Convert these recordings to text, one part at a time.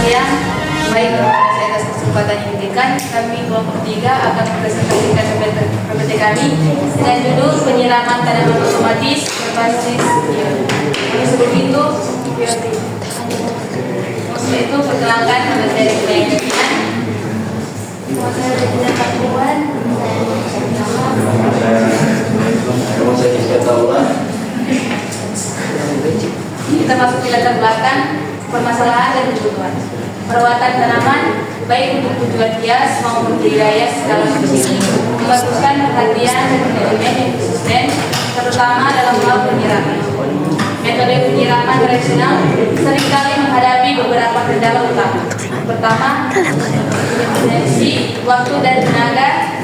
sekalian, baik saya atas kesempatan yang diberikan, kami kelompok 3 akan mempresentasikan PPT kami dengan judul penyiraman tanaman otomatis berbasis sebelum itu perkenalkan materi penelitian. Kita masuk ke latar belakang permasalahan dan kebutuhan. Perawatan tanaman baik untuk tujuan hias maupun budidaya skala kecil membutuhkan perhatian dan manajemen yang konsisten, terutama dalam hal penyiraman. Metode penyiraman tradisional seringkali menghadapi beberapa kendala utama. Pertama, efisiensi waktu dan tenaga,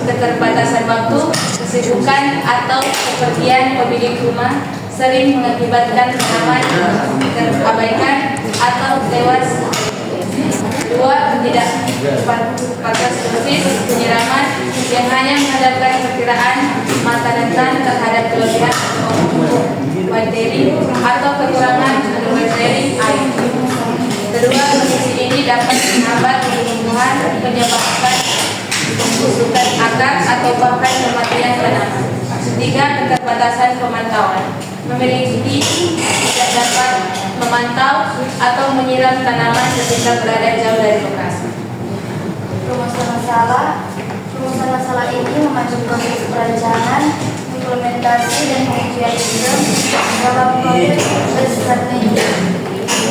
keterbatasan waktu, kesibukan atau kepergian pemilik rumah sering mengakibatkan tanaman terabaikan atau tewas. Dua, tidak batas dosis penyiraman yang hanya menghadapkan perkiraan masa depan terhadap kelebihan bakteri atau kekurangan bakteri air. Kedua, kondisi ini dapat menghambat pertumbuhan, menyebabkan pembusukan akar atau bahkan kematian tanaman. Tiga, keterbatasan pemantauan. Memiliki tidak dapat memantau atau menyiram tanaman ketika berada jauh dari lokasi. Rumusan masalah ini memacu proses perancangan, implementasi dan pengujian sistem dalam proses strategi.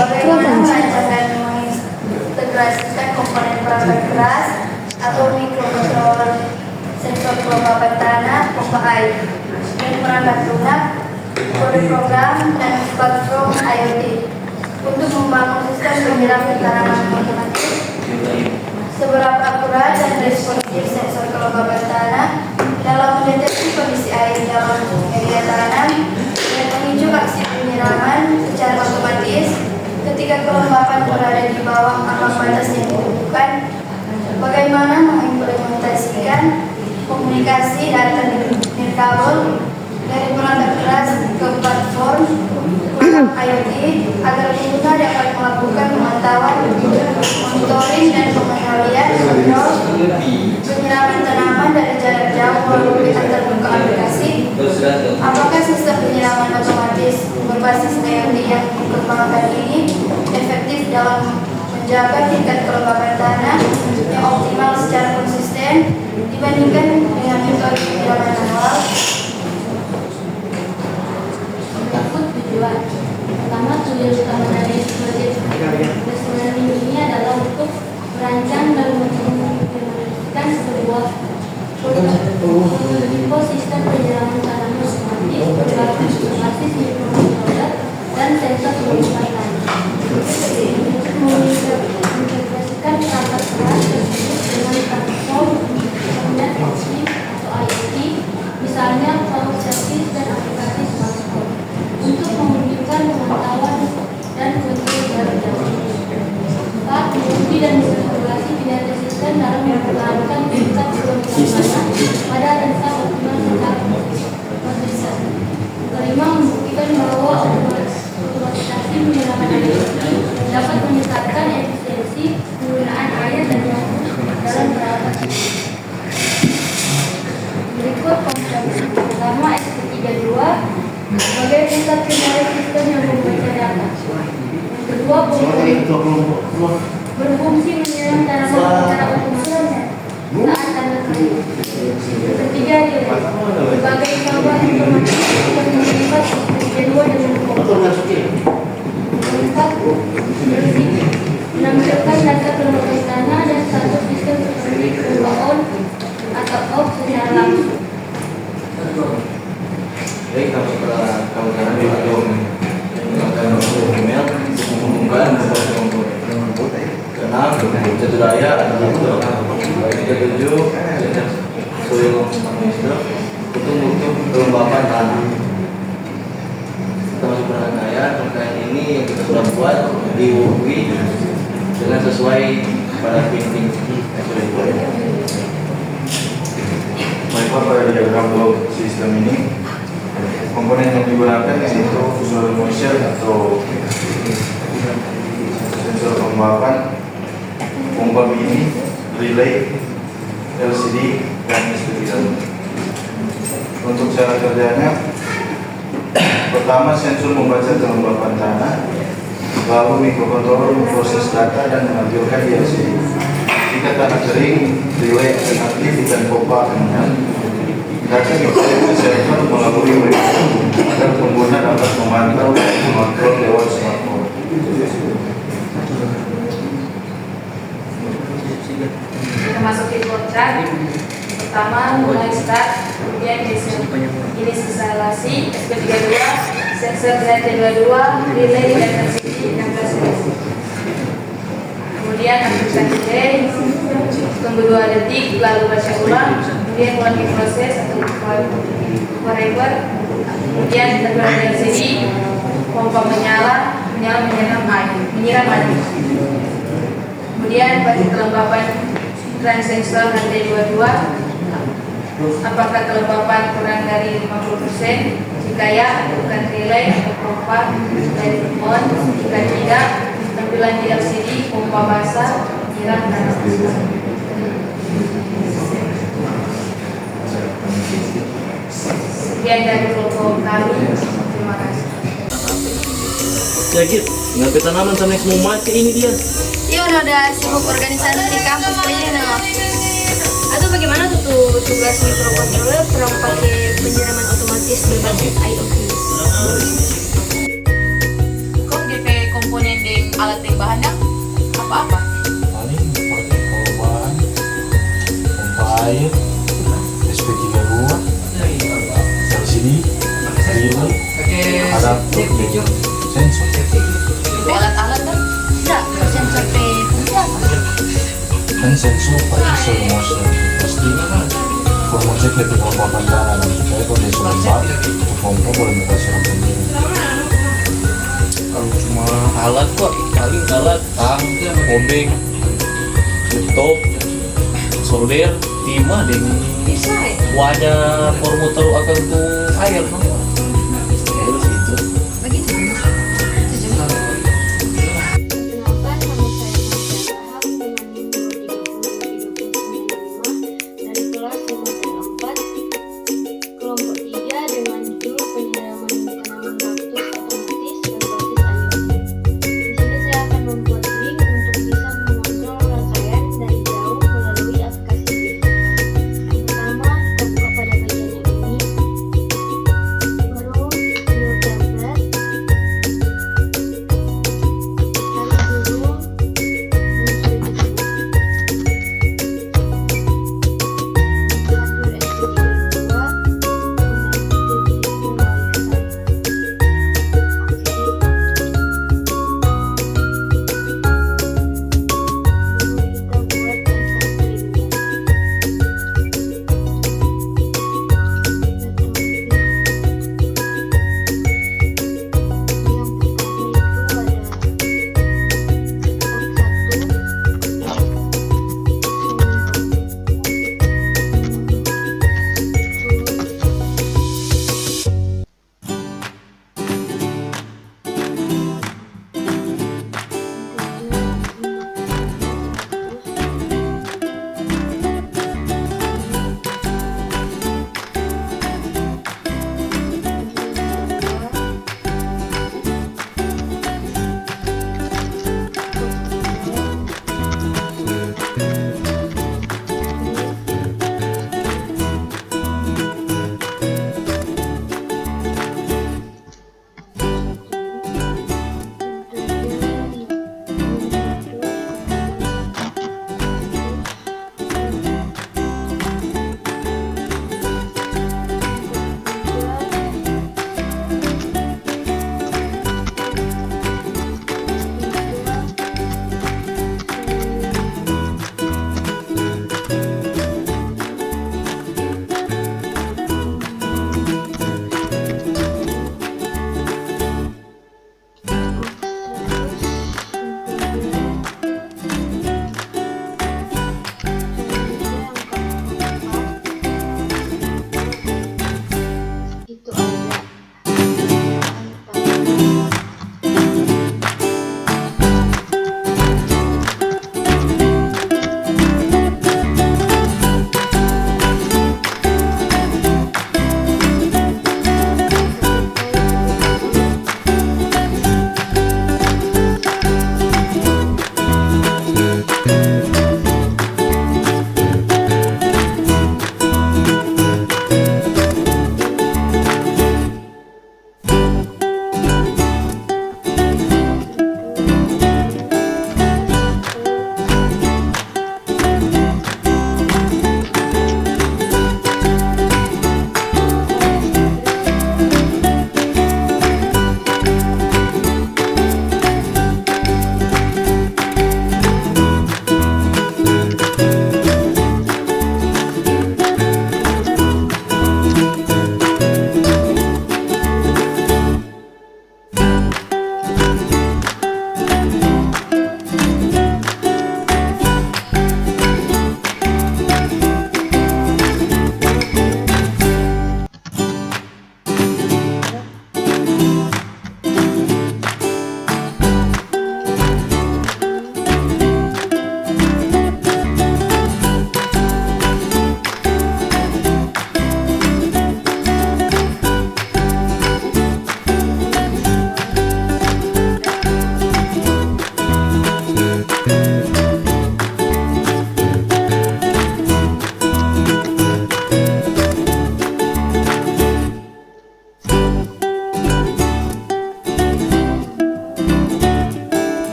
Bagaimana merancang dan mengintegrasikan komponen perangkat keras atau mikrokontroller, sensor kelembapan tanah, pompa air, dan perangkat lunak, kode program, dan platform IoT untuk membangun sistem penyiraman tanaman otomatis. Seberapa akurat dan responsif sensor kelembapan tanah dalam mendeteksi kondisi air dalam media tanam dan memicu aksi penyiraman secara otomatis ketika kelembapan berada di bawah ambang batas yang dibutuhkan. Bagaimana mengimplementasikan komunikasi data nirkabel dari perangkat keras ke platform IoT agar pengguna dapat melakukan pemantauan, monitoring dan pengendalian kontrol penyiraman tanaman dari jarak jauh melalui terbuka aplikasi. Apakah sistem penyiraman otomatis berbasis IoT yang dikembangkan ini efektif dalam menjaga tingkat kelembapan tanah yang optimal secara konsisten dibandingkan dengan metode penyiraman manual? Berikut tujuan. Pertama, tujuan utama dari proyek Destinasi ini adalah untuk merancang dan mengimplementasikan sebuah ekosistem penyiraman tanaman otomatis berbasis mikrokontroller dan sensor kelembapan tanah. Untuk mengintegrasikan perangkat keras tersebut dengan platform internet atau IoT, misalnya cloud service dan aplikasi smartphone, untuk memudahkan pemantauan dan kontrol jarak jauh. 4. Menguji dan mengevaluasi kinerja sistem dalam mempertahankan tingkat kelembapan pada rentang optimal secara konsisten. 5. Membuktikan bahwa otomatisasi penyiraman air dapat meningkatkan efisiensi penggunaan air dan waktu dalam perawatan. Berikut kompetensi pertama SP32 sebagai pusat kendali sistem yang membaca data. Yang kedua, berfungsi menyiram tanaman secara otomatis saat tanda kering. Yang ketiga, sebagai saluran informasi yang melibat SP2 dengan komputer. Keempat, menampilkan data kelembapan tanah dan status sistem seperti pompa on atau off secara langsung. Baik, kalau sekarang di video menggunakan email menghubungkan keenam jatuh daya adalah ketujuh soil minister untuk kelembapan tanah. Kita masuk perangkat daya terkait ini yang kita sudah buat di UI dengan sesuai pada printing yang sudah dibuat. Baik, pada diagram blok sistem ini komponen yang digunakan yaitu soil moisture atau sensor kelembapan, pompa mini, relay, LCD, dan SPTL. Untuk cara kerjanya, pertama sensor membaca kelembapan tanah, lalu mikrokontroler memproses data dan menampilkan di LCD. Jika tanah kering, relay akan aktif dan pompa akan menyala. Data dikirim ke server melalui web agar pengguna dapat memantau dan mengontrol lewat smartphone. Kita masuk di flowchart. Pertama, mulai start, kemudian jenis instalasi, SP32, sensor ZT22, relay dan LCD 16 kemudian aktifkan delay, tunggu 2 detik, lalu baca ulang, kemudian ulangi proses atau forever, kemudian teguran LCD, pompa menyiram air, kemudian pada kelembapan transensor HT22, apakah kelembapan kurang dari 50%? Jika ya, aktifkan relay atau pompa dari on. Jika tidak, tampilan di LCD pompa basah menyiram tanah basah. Sekian dari vlog kami. Terima kasih. Ya gitu, ngambil tanaman sama yang mau mati ini dia. Iya, udah sibuk organisasi di kampus kayaknya. Atau bagaimana tuh tugas mikrokontroler perang pakai penyiraman otomatis berbasis IoT? Kok DP komponen di alat yang bahannya apa-apa? Paling pakai korban, pompa air, SP32, LCD, relay, adaptor, sensor. DP alat-alat kan? Enggak, sensor P fungsi apa? Dan sensor pakai soil motion. Pasti kalau mau cek lebih kelembapan tanah dan supaya kalau dia lembab, pompa boleh buka siram pendiri. Kalau cuma alat kok, paling alat tang, obeng, laptop, solder, timah deh. Bisa ya? Wadah formuter akan tuh air, no? Terus itu. Begitu. Perkenalkan, nama saya Marcia Rahab, dari kelas 5 kelompok 3 dengan judul penyiraman tanaman kaktus otomatis berbasis IoT. Di sini saya akan membuat link untuk bisa mengontrol rangkaian dari jauh melalui aplikasi Bing. Pertama, kita buka pada bagian yang ini.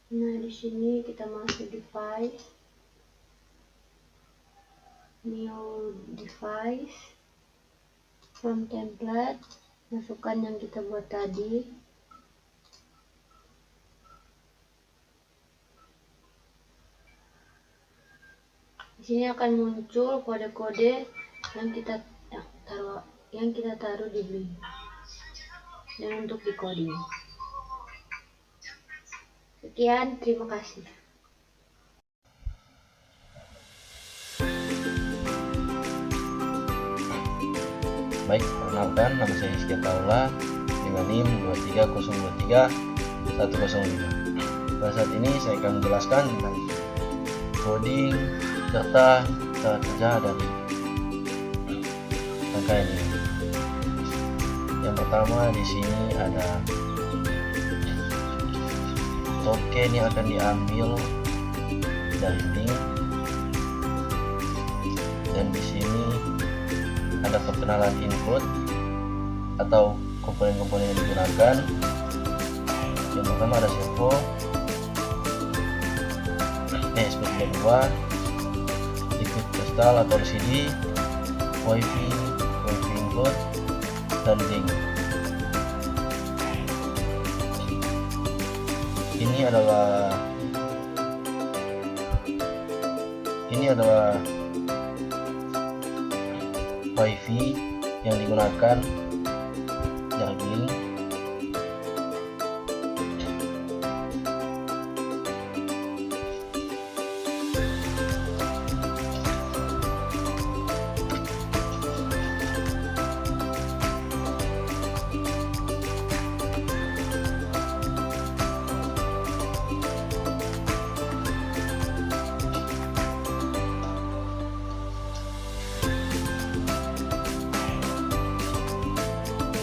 Nah, di sini kita masuk device, new device, from template, masukkan yang kita buat tadi. Di sini akan muncul kode-kode yang kita taruh di link dan untuk decoding. Sekian, terima kasih. Baik, perkenalkan nama saya Rizky Paula dengan NIM 23023-105. Pada saat ini saya akan menjelaskan tentang coding serta cara kerja dari rangkaian ini. Yang pertama di sini ada token yang akan diambil dari link, dan di sini ada perkenalan input atau komponen-komponen yang digunakan. Yang pertama ada servo, SP32, liquid crystal atau LCD, wifi input, dan link. Ini adalah wifi yang digunakan dari link.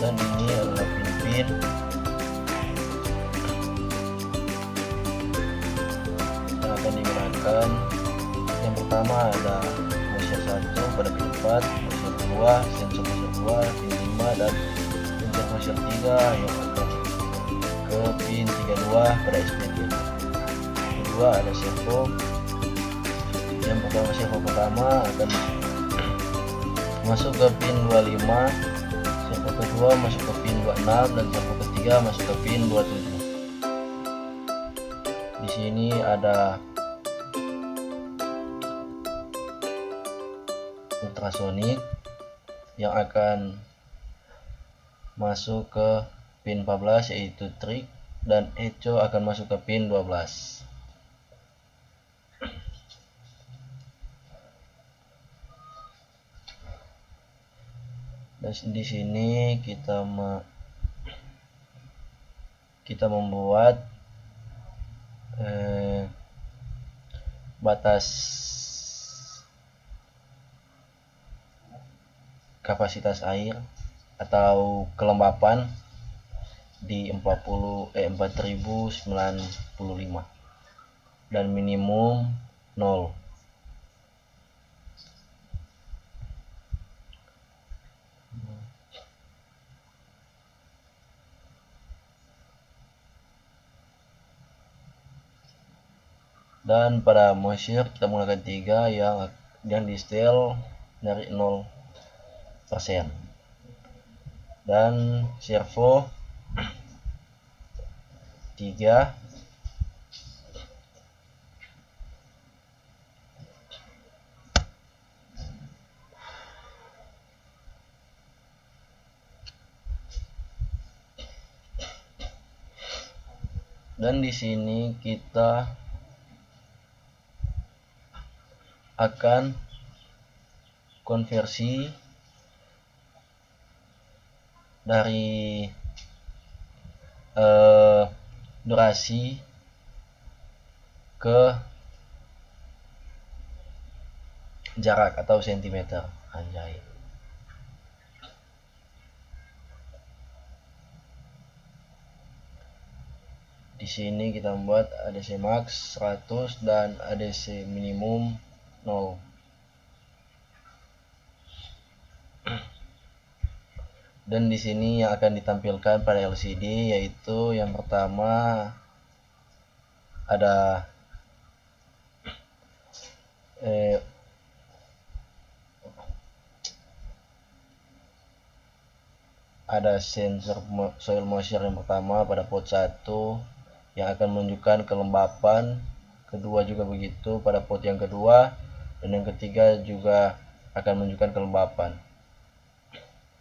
Dan ini adalah pin-pin yang akan digunakan. Yang pertama ada mosher 1 pada pin 4, mosher 2, sensor mosher 2, pin 5, dan sensor mosher 3 yang akan ke pin 32 pada SPT. Kedua ada servo. Yang pertama akan masuk ke pin 25, servo kedua masuk ke pin 26, dan servo ketiga masuk ke pin 27. Di sini ada ultrasonic yang akan masuk ke pin 14 yaitu trig, dan echo akan masuk ke pin 12. Dan di sini kita membuat batas kapasitas air atau kelembapan di 4095 dan minimum 0. Dan pada mosher kita menggunakan 3 yang di setel dari 0%. Dan servo 3, dan di sini kita akan konversi dari durasi ke jarak atau sentimeter. Anjay. Di sini kita membuat ADC max 100 dan ADC minimum 0. Dan di sini yang akan ditampilkan pada LCD yaitu yang pertama ada sensor soil moisture yang pertama pada pot 1 yang akan menunjukkan kelembapan, kedua juga begitu pada pot yang kedua, dan yang ketiga juga akan menunjukkan kelembapan.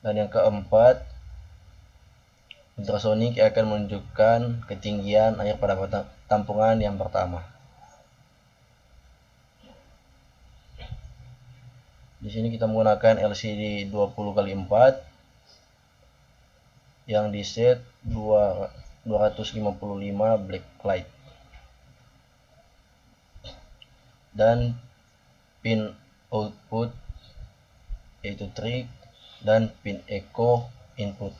Dan yang keempat, ultrasonik akan menunjukkan ketinggian air pada tampungan yang pertama. Di sini kita menggunakan LCD 20x4 yang di set 255 blacklight, dan pin output yaitu trig dan pin echo input.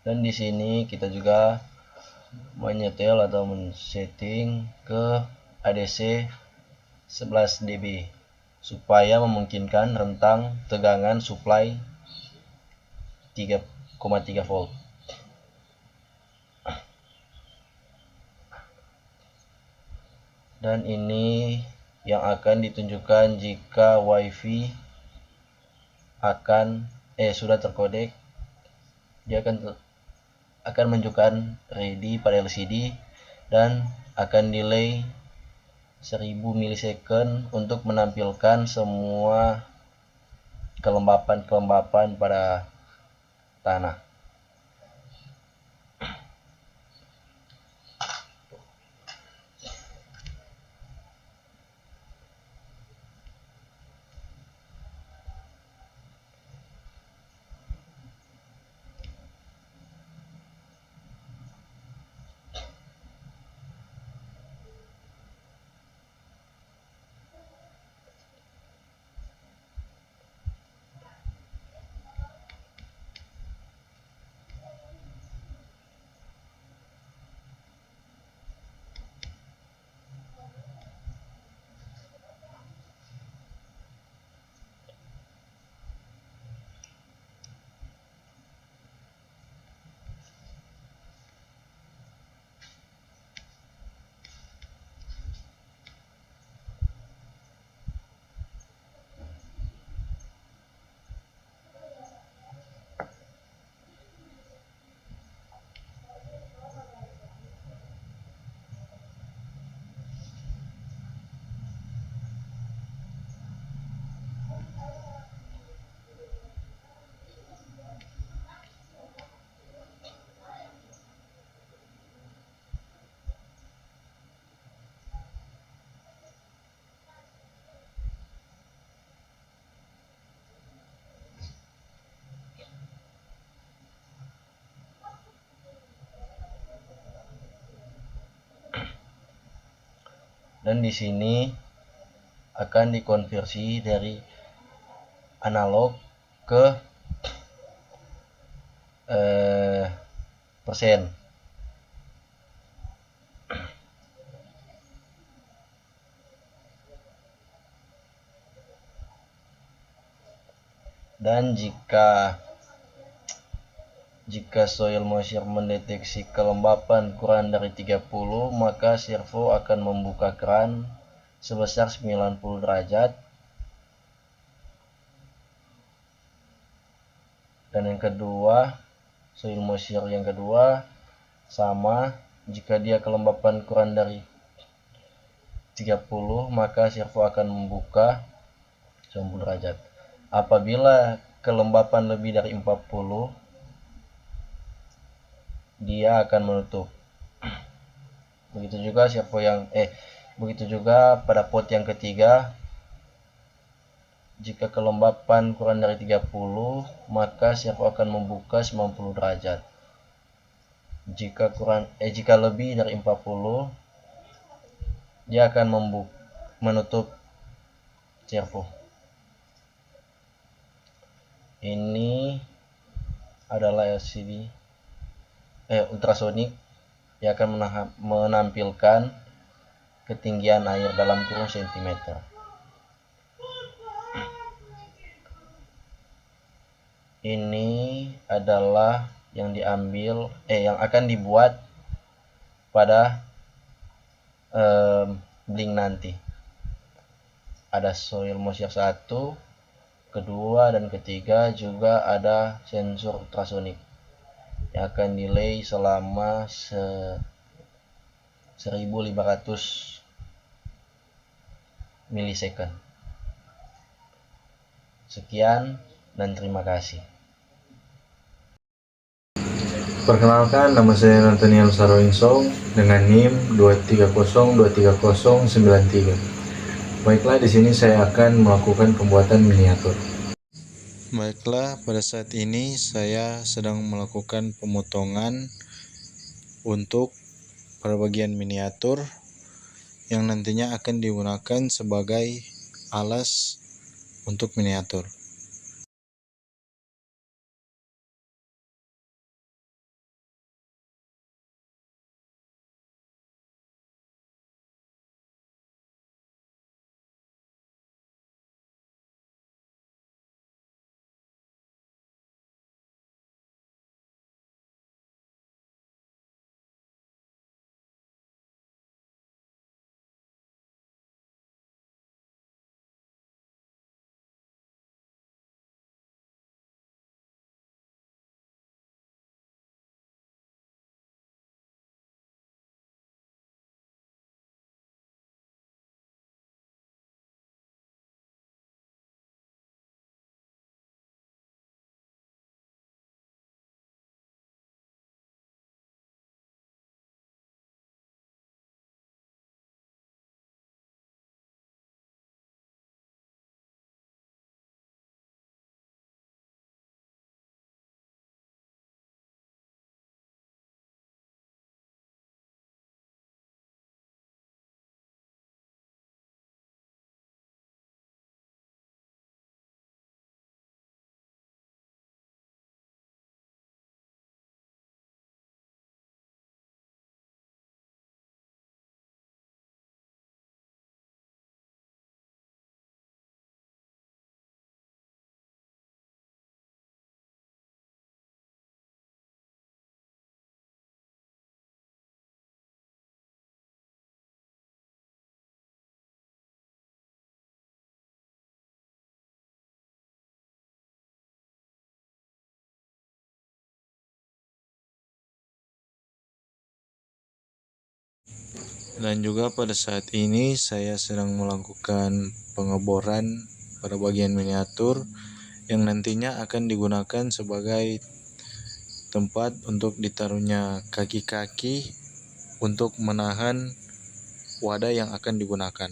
Dan di sini kita juga menyetel atau men-setting ke ADC 11 dB supaya memungkinkan rentang tegangan supply 3,3 volt. Dan ini yang akan ditunjukkan jika WiFi sudah terkodek. Dia akan menunjukkan ready pada LCD dan akan delay 1000 milisecond untuk menampilkan semua kelembapan pada tanah. Dan di sini akan dikonversi dari analog ke persen. Dan jika soil moisture mendeteksi kelembapan kurang dari 30, maka servo akan membuka keran sebesar 90 derajat. Dan yang kedua, soil moisture yang kedua sama, jika dia kelembapan kurang dari 30, maka servo akan membuka 90 derajat. Apabila kelembapan lebih dari 40, dia akan menutup. Begitu juga pada pot yang ketiga, jika kelembapan kurang dari 30, maka servo akan membuka 90 derajat. Jika lebih dari 40, dia akan menutup servo. Ini adalah LCD ultrasonik yang akan menampilkan ketinggian air dalam kurung sentimeter. Ini adalah yang akan dibuat pada blink nanti. Ada soil moisture 1, kedua dan ketiga, juga ada sensor ultrasonik yang akan delay selama 1500 milisecond. Sekian dan terima kasih. Perkenalkan, nama saya Nathaniel Sarwinsong dengan NIM 230230093. Baiklah, di sini saya akan melakukan pembuatan miniatur. Baiklah, pada saat ini saya sedang melakukan pemotongan untuk pada bagian miniatur yang nantinya akan digunakan sebagai alas untuk miniatur. Dan juga pada saat ini saya sedang melakukan pengeboran pada bagian miniatur yang nantinya akan digunakan sebagai tempat untuk ditaruhnya kaki-kaki untuk menahan wadah yang akan digunakan.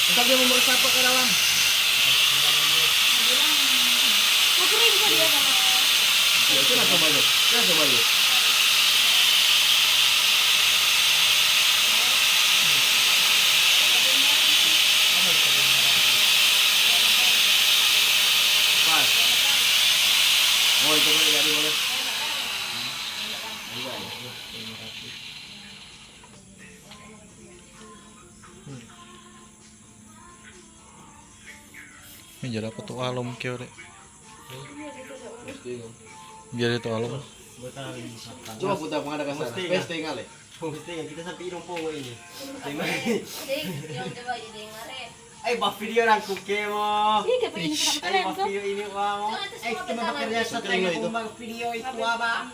Ntar dia membawa sampah ke dalam. Ya, itu lah coba yuk. Ya, coba yuk. Ini jadi apa tuh alum kyo deh? Jadi tuh alum. Coba putar pengadaan kasar. Peste ngale. Mesti kita sampai hidung po ini. Ay, ba video lang kuke mo. Ini kayak ini kenapa Ay, kalian ba video ini mo. Ay, kita makarya sa tayo kung mag video itu ba?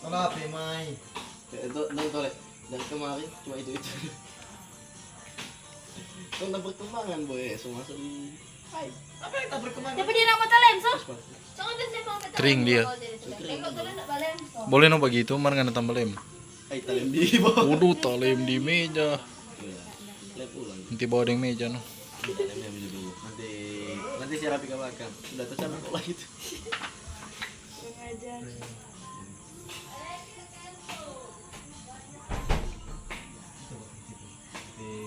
Wala pe mai. Itu nang tole. Dan kemarin cuma itu. Kung berkembangan boy, semua sedih. Ay, apa yang tak berkembangan? Dapat dia nama talent so. Jangan dia sih mau Tring dia. Tengok tulen nak balen. Boleh no begitu, mana nggak tambah lem? Ay, talem di ba? Waduh, talem di meja. Lihat ulang. Nanti bawa di meja no. Talemnya dulu. Nanti saya rapi ke belakang. Sudah tercapai kok lagi itu.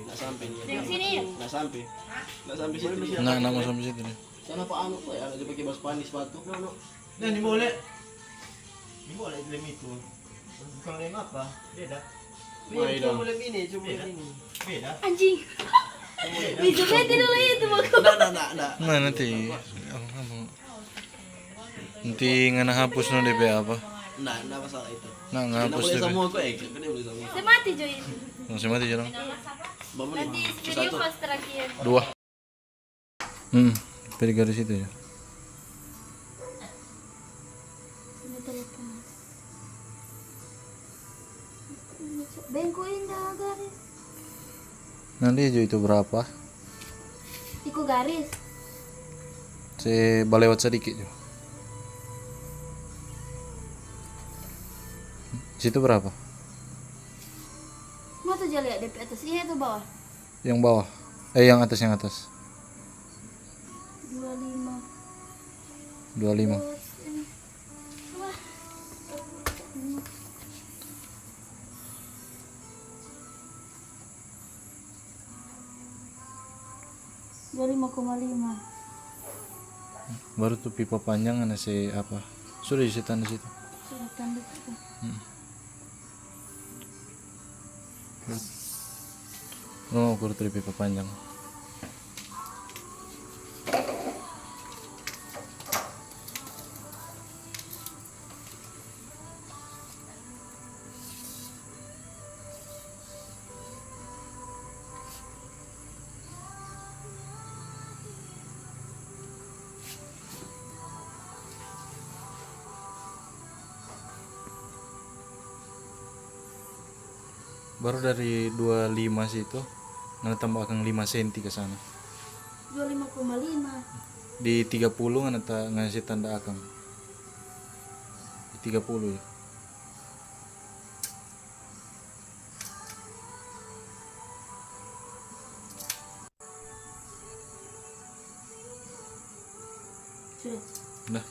Nggak sampai nih. Yang sini ya? Nggak sampai. Nggak sampai situ. Nah, nama sampai situ nih. Sana Pak Anu tuh ya, dia pakai bas panis sepatu. No. Nah, ini boleh. Ini boleh lem itu. Bukan lem apa? Beda. Beda. Cuma lem ini, cuma lem ini. Beda. Anjing. Bisa berarti dulu itu aku. Nah. Nah nanti, nanti ngana hapus no DP apa? Nah, masalah itu. Nah Kita ngapus boleh DP. sama aku kan dia boleh sama. Saya mati Joy. Masih mati jalan. Bapak Nanti video pas terakhir. 2. Pilih garis itu ya. Bengko indah garis. Nanti hijau itu berapa? Iku garis. Saya balewat sedikit jo. Situ berapa? Mau tuh lihat DP atas ini atau bawah? Yang bawah. Yang atas, yang atas. 25. 25. Dua 5,5. Baru tuh pipa panjang ada si apa? Sudah di situ di situ. Sudah tanda itu. No, ukur tuh pipa panjang. Baru dari 25 situ, nanti tambahkan 5 cm ke sana. 25,5. Di 30 nanti ngasih tanda akang. Di 30 ya. Sudah. Udah.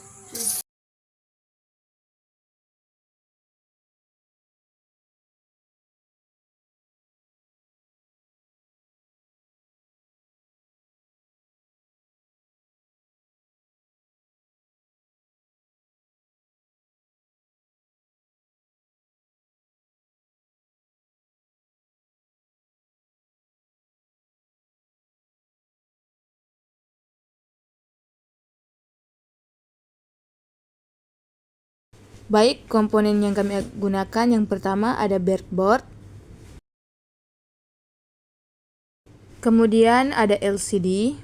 Baik, komponen yang kami gunakan yang pertama ada breadboard, kemudian ada LCD,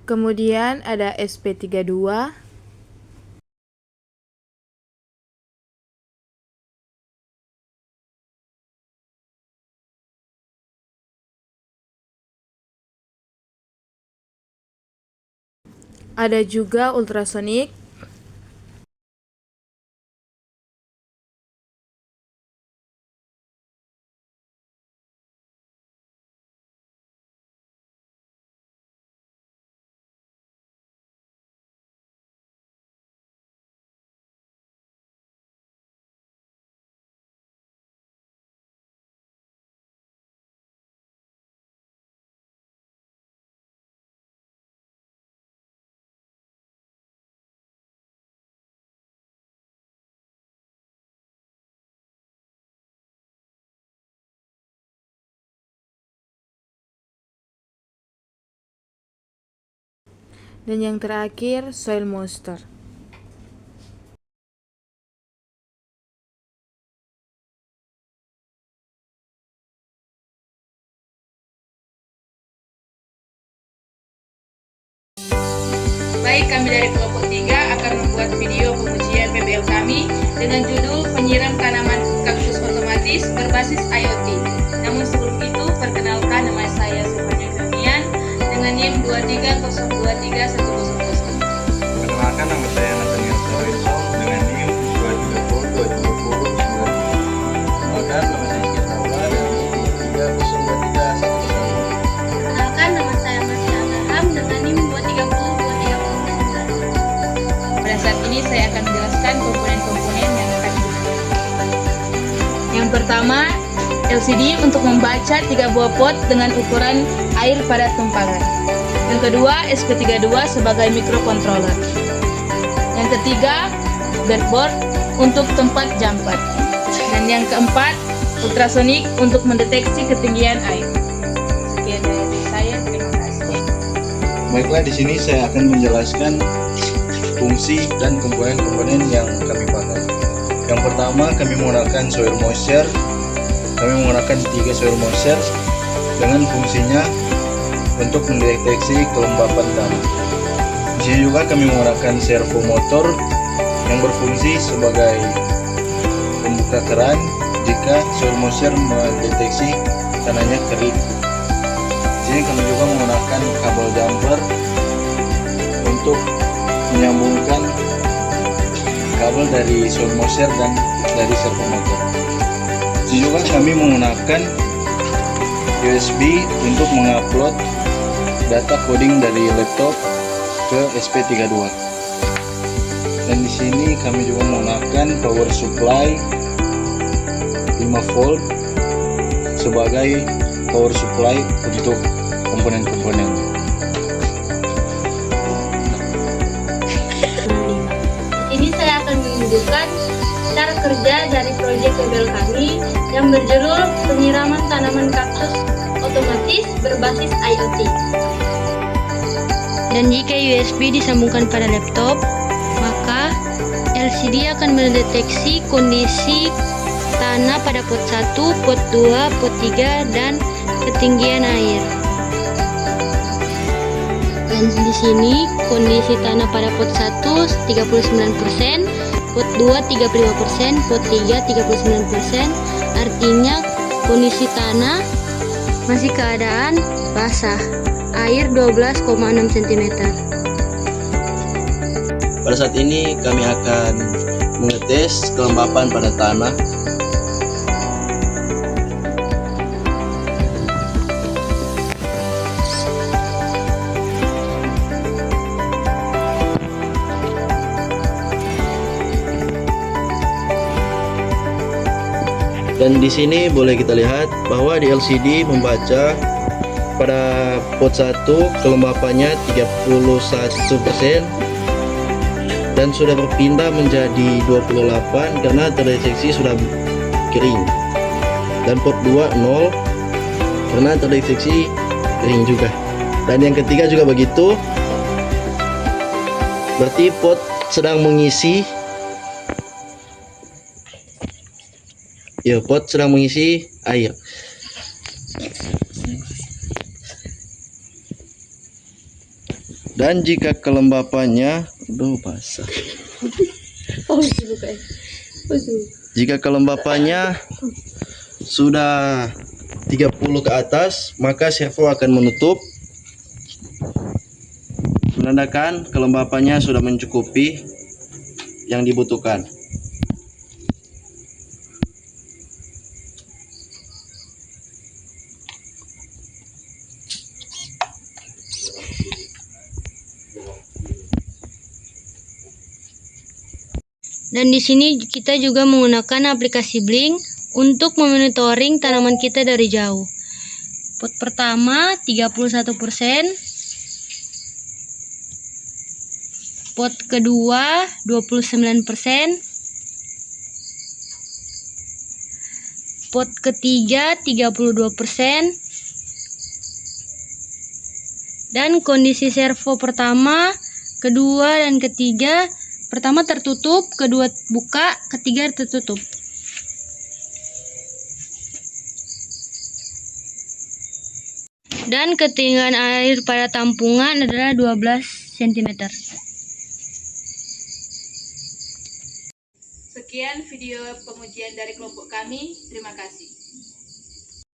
kemudian ada SP32, ada juga ultrasonic, Dan yang terakhir, soil moisture. Baik, kami dari kelompok 3 akan membuat video pengujian PBL kami dengan judul penyiram tanaman kaktus otomatis berbasis IoT. Namun sebelum itu, perkenalkan nama saya Sufania Kurnian dengan NIM 230231010. Perkenalkan, nama saya Nathaniel Lorenzo dengan NIM 2302020. Perkenalkan, nama saya Kitawa dengan NIM 2302310. Perkenalkan, nama saya Masya Abraham dengan NIM 2302309. Pada saat ini saya akan menjelaskan komponen-komponen yang akan digunakan. Yang pertama, LCD untuk membaca 3 buah pot dengan ukuran air pada tumpangan. Yang kedua, SP32 sebagai microcontroller. Yang ketiga, breadboard untuk tempat jumper. Dan yang keempat, ultrasonik untuk mendeteksi ketinggian air. Sekian dari saya, terima kasih. Baiklah, di sini saya akan menjelaskan fungsi dan komponen-komponen yang kami pakai. Yang pertama, kami menggunakan soil moisture. Kami menggunakan 3 soil moisture dengan fungsinya untuk mendeteksi kelembapan tanah. Di sini juga kami menggunakan servo motor yang berfungsi sebagai pembuka keran jika soil moisture mendeteksi tanahnya kering. Di sini kami juga menggunakan kabel jumper untuk menyambungkan kabel dari soil moisture dan dari servo motor. Di sini juga kami menggunakan USB untuk mengupload data coding dari laptop ke SP32. Dan di sini kami juga menggunakan power supply 5 volt sebagai power supply untuk komponen-komponen. Ini saya akan menunjukkan cara kerja dari proyek PBL kami yang berjudul penyiraman tanaman kaktus otomatis berbasis IoT. Dan jika USB disambungkan pada laptop, maka LCD akan mendeteksi kondisi tanah pada pot 1, pot 2, pot 3, dan ketinggian air. Dan di sini kondisi tanah pada pot 1 39%, pot 2 35%, pot 3 39%. Artinya kondisi tanah masih keadaan basah. Air 12,6 cm. Pada saat ini kami akan mengetes kelembapan pada tanah. Dan di sini boleh kita lihat bahwa di LCD membaca pada pot 1 kelembapannya 31% dan sudah berpindah menjadi 28 karena terdeteksi sudah kering. Dan pot 2 0 karena terdeteksi kering juga. Dan yang ketiga juga begitu. Berarti pot sedang mengisi. Ya, pot sedang mengisi air. Dan jika kelembapannya basah. Jika kelembapannya sudah 30 ke atas, maka servo akan menutup, menandakan kelembapannya sudah mencukupi yang dibutuhkan. Dan di sini kita juga menggunakan aplikasi Blink untuk memonitoring tanaman kita dari jauh. Pot pertama 31%, pot kedua 29%, pot ketiga 32%, Dan kondisi servo pertama, kedua, dan ketiga. Pertama tertutup, kedua buka, ketiga tertutup. Dan ketinggian air pada tampungan adalah 12 cm. Sekian video pengujian dari kelompok kami. Terima kasih.